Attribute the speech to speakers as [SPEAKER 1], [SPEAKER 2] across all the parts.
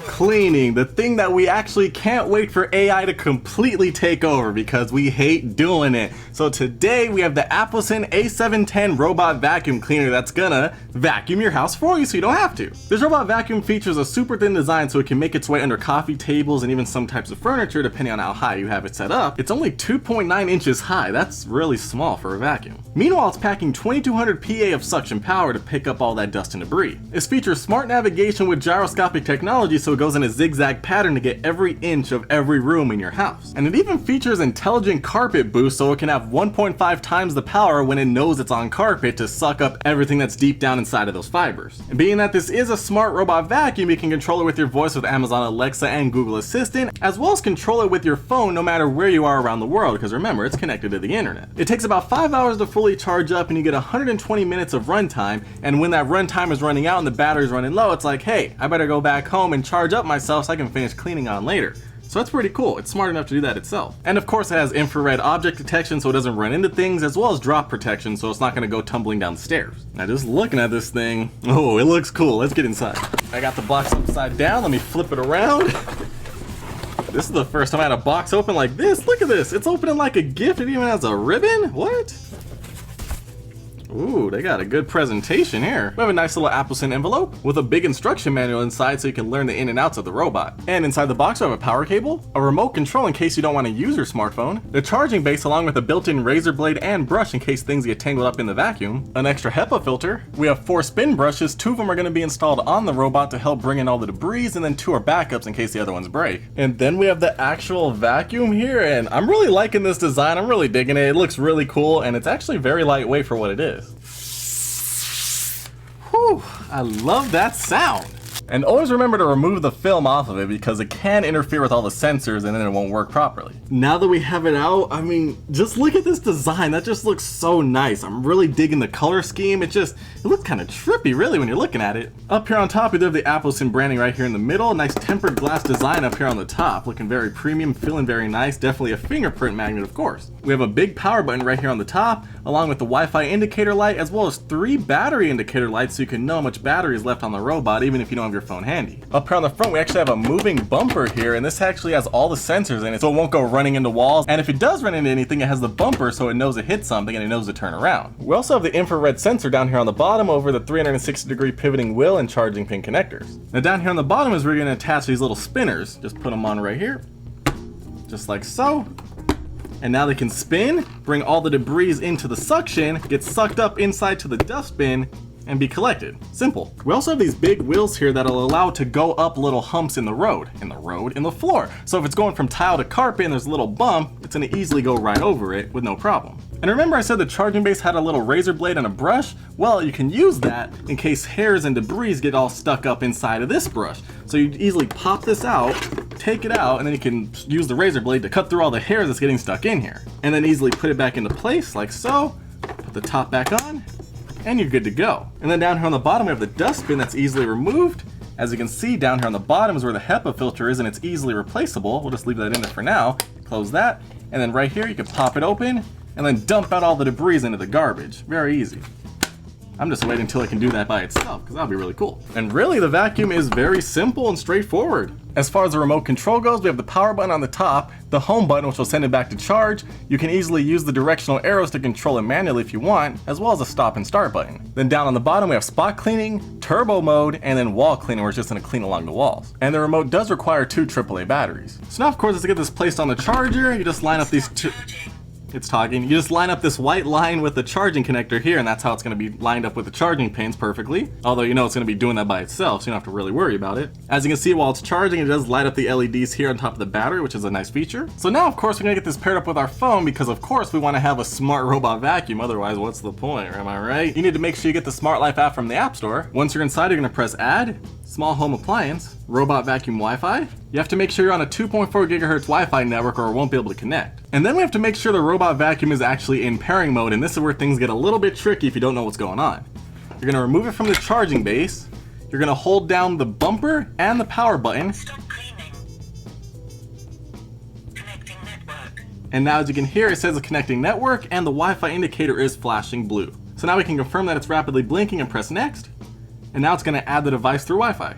[SPEAKER 1] Cleaning, the thing that we actually can't wait for AI to completely take over because we hate doing it. So today we have the APOSEN A710 robot vacuum cleaner that's gonna vacuum your house for you so you don't have to. This robot vacuum features a super thin design so it can make its way under coffee tables and even some types of furniture depending on how high you have it set up. It's only 2.9 inches high, that's really small for a vacuum. Meanwhile, it's packing 2200 PA of suction power to pick up all that dust and debris. This features smart navigation with gyroscopic technology, so it goes in a zigzag pattern to get every inch of every room in your house. And it even features intelligent carpet boost, so it can have 1.5 times the power when it knows it's on carpet to suck up everything that's deep down inside of those fibers. And being that this is a smart robot vacuum, you can control it with your voice with Amazon Alexa and Google Assistant, as well as control it with your phone no matter where you are around the world, because remember, it's connected to the internet. It takes about 5 hours to fully charge up and you get 120 minutes of runtime, and when that runtime is running out and the battery's running low, it's like, hey, I better go back home and charge up myself so I can finish cleaning on later. So that's pretty cool. It's smart enough to do that itself. And of course it has infrared object detection so it doesn't run into things, as well as drop protection so it's not gonna go tumbling down the stairs. Now just looking at this thing, oh, it looks cool. Let's get inside. I got the box upside down. Let me flip it around. This is the first time I had a box open like this. Look at this. It's opening like a gift. It even has a ribbon. What? Ooh, they got a good presentation here. We have a nice little APOSEN envelope with a big instruction manual inside so you can learn the in and outs of the robot. And inside the box we have a power cable, a remote control in case you don't want to use your smartphone, the charging base along with a built-in razor blade and brush in case things get tangled up in the vacuum, an extra HEPA filter, we have 4 spin brushes, 2 of them are going to be installed on the robot to help bring in all the debris, and then 2 are backups in case the other ones break. And then we have the actual vacuum here, and I'm really liking this design. I'm really digging it. It looks really cool, and it's actually very lightweight for what it is. Whew, I love that sound. And always remember to remove the film off of it because it can interfere with all the sensors and then it won't work properly. Now that we have it out, I mean, just look at this design. That just looks so nice. I'm really digging the color scheme. It looks kind of trippy really when you're looking at it. Up here on top, we have the APOSEN branding right here in the middle. Nice tempered glass design up here on the top. Looking very premium, feeling very nice. Definitely a fingerprint magnet, of course. We have a big power button right here on the top, along with the Wi-Fi indicator light, as well as 3 battery indicator lights so you can know how much battery is left on the robot, even if you don't have your phone handy. Up here on the front, we actually have a moving bumper here, and this actually has all the sensors in it, so it won't go running into walls. And if it does run into anything, it has the bumper so it knows it hit something and it knows to turn around. We also have the infrared sensor down here on the bottom over the 360-degree pivoting wheel and charging pin connectors. Now down here on the bottom is where you're going to attach these little spinners. Just put them on right here, just like so. And now they can spin, bring all the debris into the suction, get sucked up inside to the dustbin, and be collected. Simple. We also have these big wheels here that'll allow it to go up little humps in the floor. So if it's going from tile to carpet and there's a little bump, it's gonna easily go right over it with no problem. And remember I said the charging base had a little razor blade and a brush? Well, you can use that in case hairs and debris get all stuck up inside of this brush. So you easily pop this out, take it out, and then you can use the razor blade to cut through all the hairs that's getting stuck in here. And then easily put it back into place like so, put the top back on, and you're good to go. And then down here on the bottom we have the dustbin that's easily removed. As you can see, down here on the bottom is where the HEPA filter is, and it's easily replaceable. We'll just leave that in there for now. Close that, and then right here you can pop it open and then dump out all the debris into the garbage. Very easy. I'm just waiting until it can do that by itself, because that'll be really cool. And really, the vacuum is very simple and straightforward. As far as the remote control goes, we have the power button on the top, the home button which will send it back to charge. You can easily use the directional arrows to control it manually if you want, as well as a stop and start button. Then down on the bottom we have spot cleaning, turbo mode, and then wall cleaning where it's just going to clean along the walls. And the remote does require 2 AAA batteries. So now of course, to get this placed on the charger, you just line up these two... It's talking. You just line up this white line with the charging connector here, and that's how it's going to be lined up with the charging pins perfectly. Although you know it's going to be doing that by itself, so you don't have to really worry about it. As you can see, while it's charging, it does light up the LEDs here on top of the battery, which is a nice feature. So now, of course, we're going to get this paired up with our phone because, of course, we want to have a smart robot vacuum. Otherwise, what's the point? Am I right? You need to make sure you get the Smart Life app from the App Store. Once you're inside, you're going to press Add, Small Home Appliance, Robot Vacuum Wi-Fi. You have to make sure you're on a 2.4 gigahertz Wi-Fi network or it won't be able to connect. And then we have to make sure the robot vacuum is actually in pairing mode, and this is where things get a little bit tricky if you don't know what's going on. You're going to remove it from the charging base. You're going to hold down the bumper and the power button.
[SPEAKER 2] Stop cleaning. Connecting network.
[SPEAKER 1] And now as you can hear, it says the connecting network and the Wi-Fi indicator is flashing blue. So now we can confirm that it's rapidly blinking and press next. And now it's going to add the device through Wi-Fi.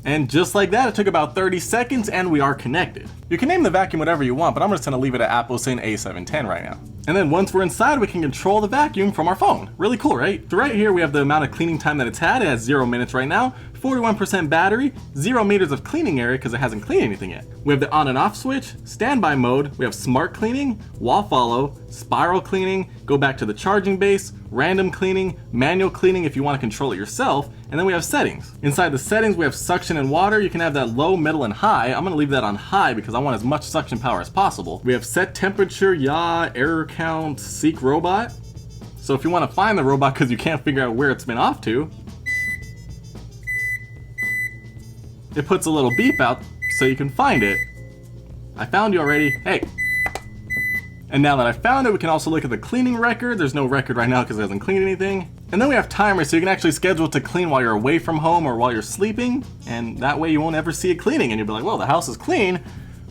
[SPEAKER 1] And just like that, it took about 30 seconds and we are connected. You can name the vacuum whatever you want, but I'm just gonna leave it at APOSEN A710 right now. And then once we're inside, we can control the vacuum from our phone. Really cool, right? So right here, we have the amount of cleaning time that it's had. It has 0 minutes right now, 41% battery, 0 meters of cleaning area because it hasn't cleaned anything yet. We have the on and off switch, standby mode, we have smart cleaning, wall follow, spiral cleaning, go back to the charging base, random cleaning, manual cleaning if you want to control it yourself, and then we have settings. Inside the settings, we have suction and water. You can have that low, middle, and high. I'm gonna leave that on high because I want as much suction power as possible. We have set temperature, yaw, error count, seek robot. So if you want to find the robot because you can't figure out where it's been off to, it puts a little beep out so you can find it. I found you already, hey. And now that I found it, we can also look at the cleaning record. There's no record right now because it hasn't cleaned anything. And then we have timers, so you can actually schedule it to clean while you're away from home or while you're sleeping. And that way you won't ever see it cleaning. And you'll be like, well, the house is clean,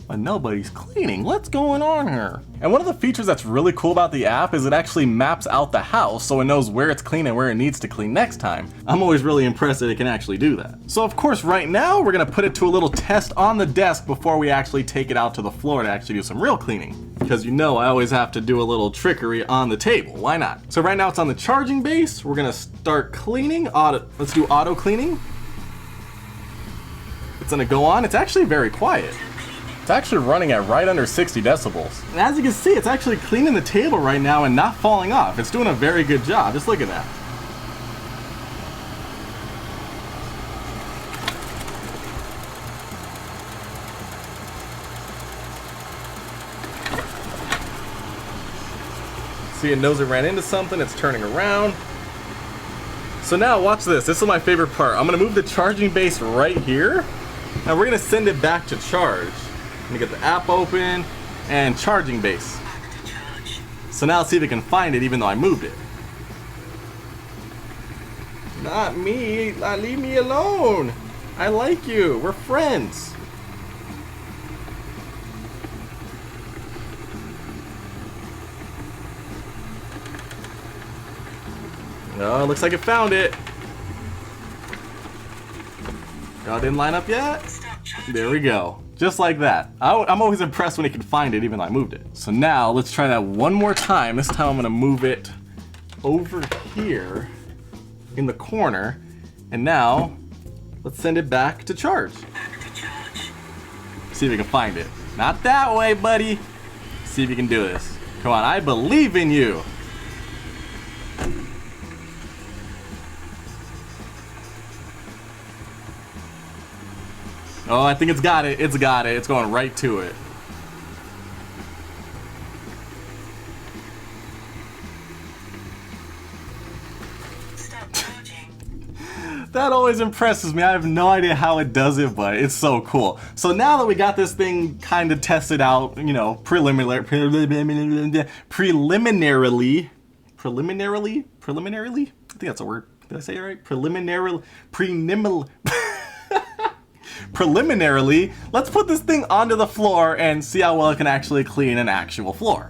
[SPEAKER 1] but nobody's cleaning. What's going on here? And one of the features that's really cool about the app is it actually maps out the house so it knows where it's clean and where it needs to clean next time. I'm always really impressed that it can actually do that. So of course, right now, we're gonna put it to a little test on the desk before we actually take it out to the floor to actually do some real cleaning. Because you know I always have to do a little trickery on the table. Why not? So right now it's on the charging base. We're gonna start cleaning. Let's do auto cleaning. It's gonna go on. It's actually very quiet. It's actually running at right under 60 decibels. And as you can see, it's actually cleaning the table right now and not falling off. It's doing a very good job. Just look at that. See, it knows it ran into something. It's turning around. So now watch this. This is my favorite part. I'm gonna move the charging base right here and we're gonna send it back to charge. Let me get the app open and charging base. So now let's see if it can find it even though I moved it. Not me, leave me alone. I like you, we're friends. Oh, looks like it found it. Oh, didn't line up yet? There we go. Just like that. I'm always impressed when it can find it even though I moved it. So now let's try that one more time. This time I'm gonna move it over here in the corner. And now let's send it back to charge. See if we can find it. Not that way, buddy. See if you can do this. Come on, I believe in you. Oh, I think it's got it. It's got it. It's going right to it. That always impresses me. I have no idea how it does it, but it's so cool. So now that we got this thing kind of tested out, you know, preliminarily, I think that's a word. Did I say it right? Preliminarily, let's put this thing onto the floor and see how well it can actually clean an actual floor.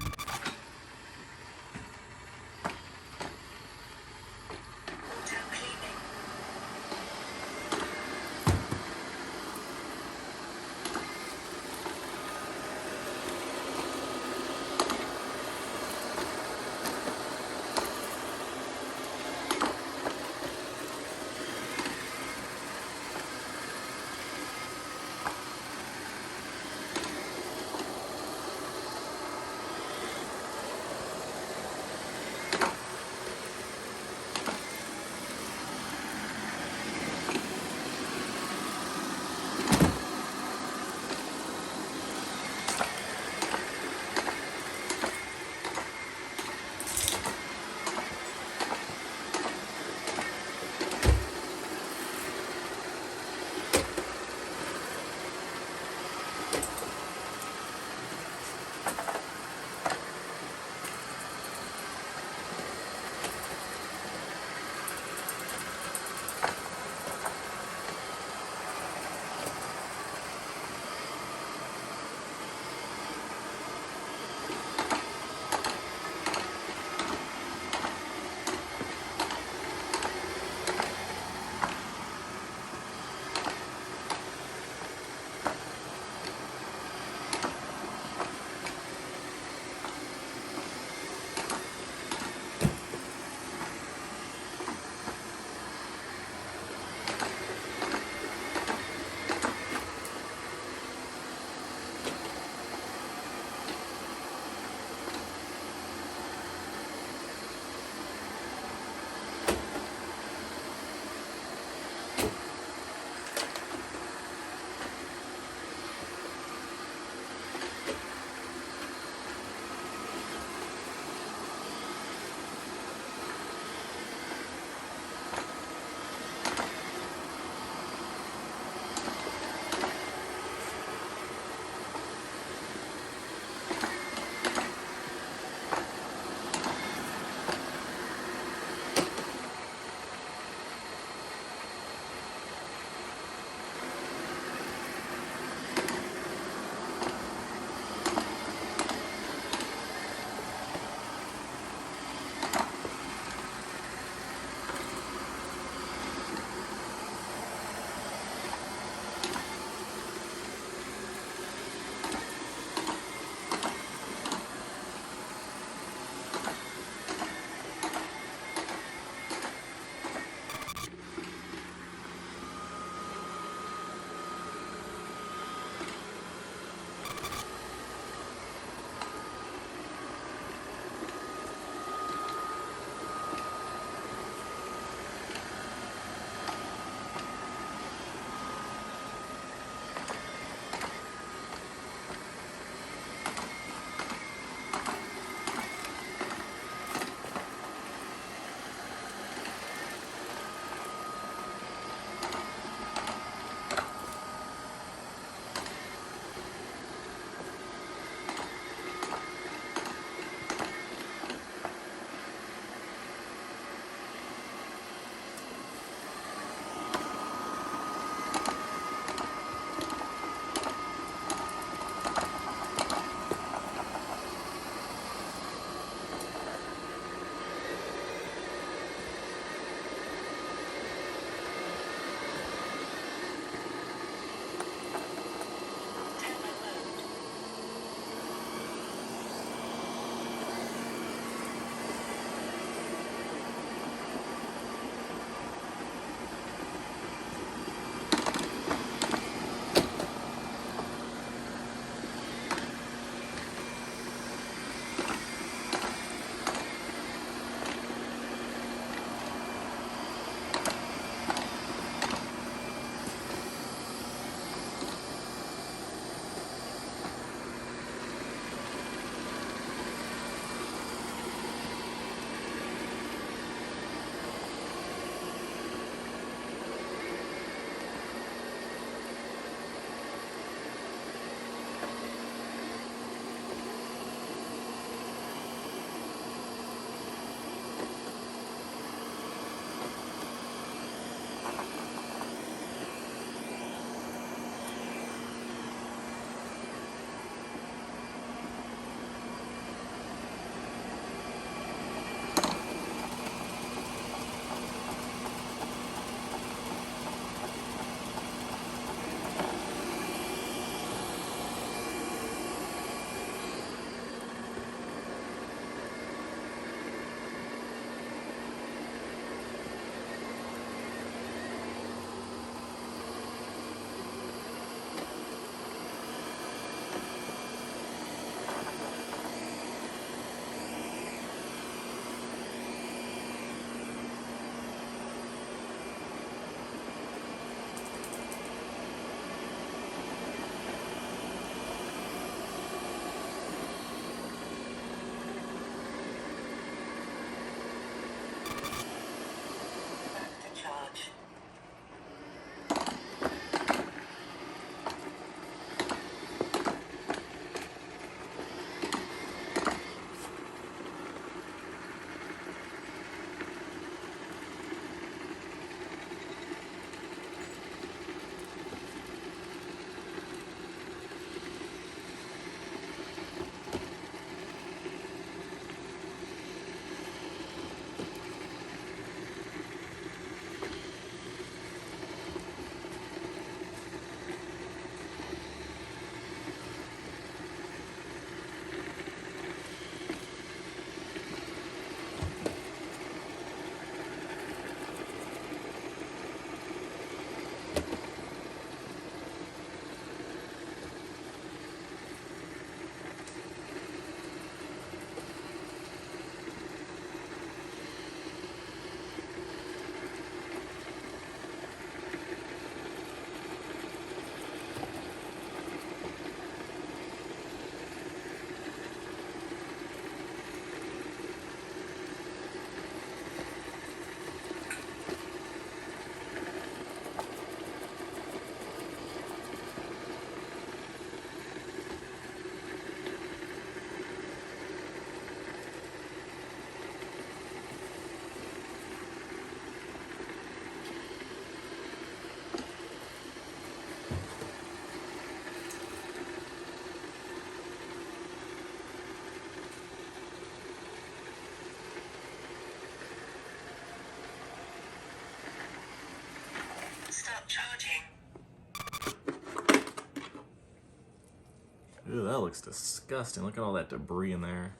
[SPEAKER 1] looks disgusting. Look at all that debris in there.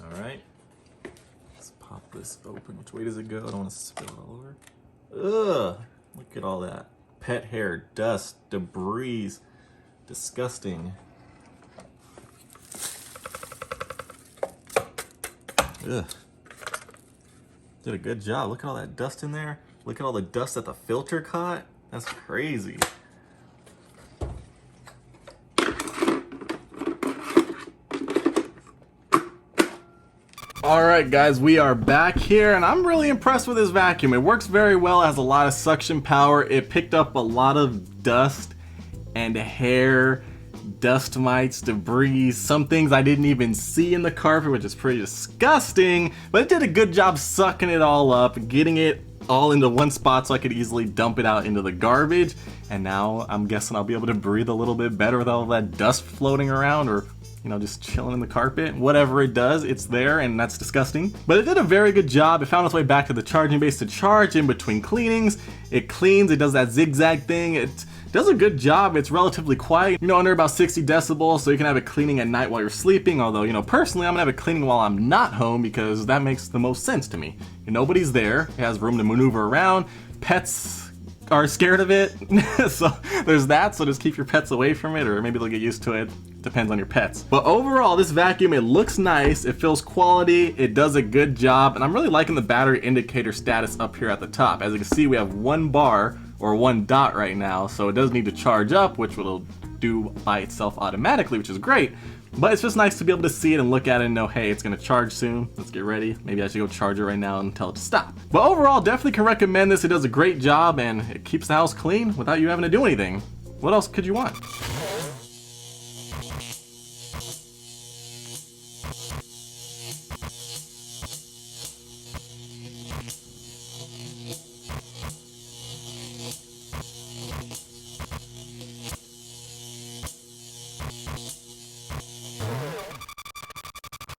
[SPEAKER 1] All right. Let's pop this open. Which way does it go? I don't want to spill it all over. Ugh. Look at all that pet hair, dust, debris. Disgusting. Ugh. Did a good job. Look at all that dust in there. Look at all the dust that the filter caught. That's crazy. Alright guys, we are back here and I'm really impressed with this vacuum. It works very well, it has a lot of suction power. It picked up a lot of dust and hair, dust mites, debris, some things I didn't even see in the carpet, which is pretty disgusting. But it did a good job sucking it all up, getting it all into one spot so I could easily dump it out into the garbage. And now I'm guessing I'll be able to breathe a little bit better with all that dust floating around, or you know, just chilling in the carpet. Whatever it does, it's there, and that's disgusting. But it did a very good job. It found its way back to the charging base to charge in between cleanings. It cleans, it does that zigzag thing. It does a good job. It's relatively quiet, you know, under about 60 decibels, so you can have it cleaning at night while you're sleeping. Although, you know, personally, I'm gonna have it cleaning while I'm not home because that makes the most sense to me. Nobody's there, it has room to maneuver around. Pets are scared of it, so there's that, so just keep your pets away from it, or maybe they'll get used to it. Depends on your pets. But overall, this vacuum, it looks nice, it feels quality, it does a good job, and I'm really liking the battery indicator status up here at the top. As you can see, we have 1 bar or 1 dot right now, so it does need to charge up, which will do by itself automatically, which is great. But it's just nice to be able to see it and look at it and know, hey, it's gonna charge soon. Let's get ready. Maybe I should go charge it right now and tell it to stop. But overall, definitely can recommend this. It does a great job and it keeps the house clean without you having to do anything. What else could you want?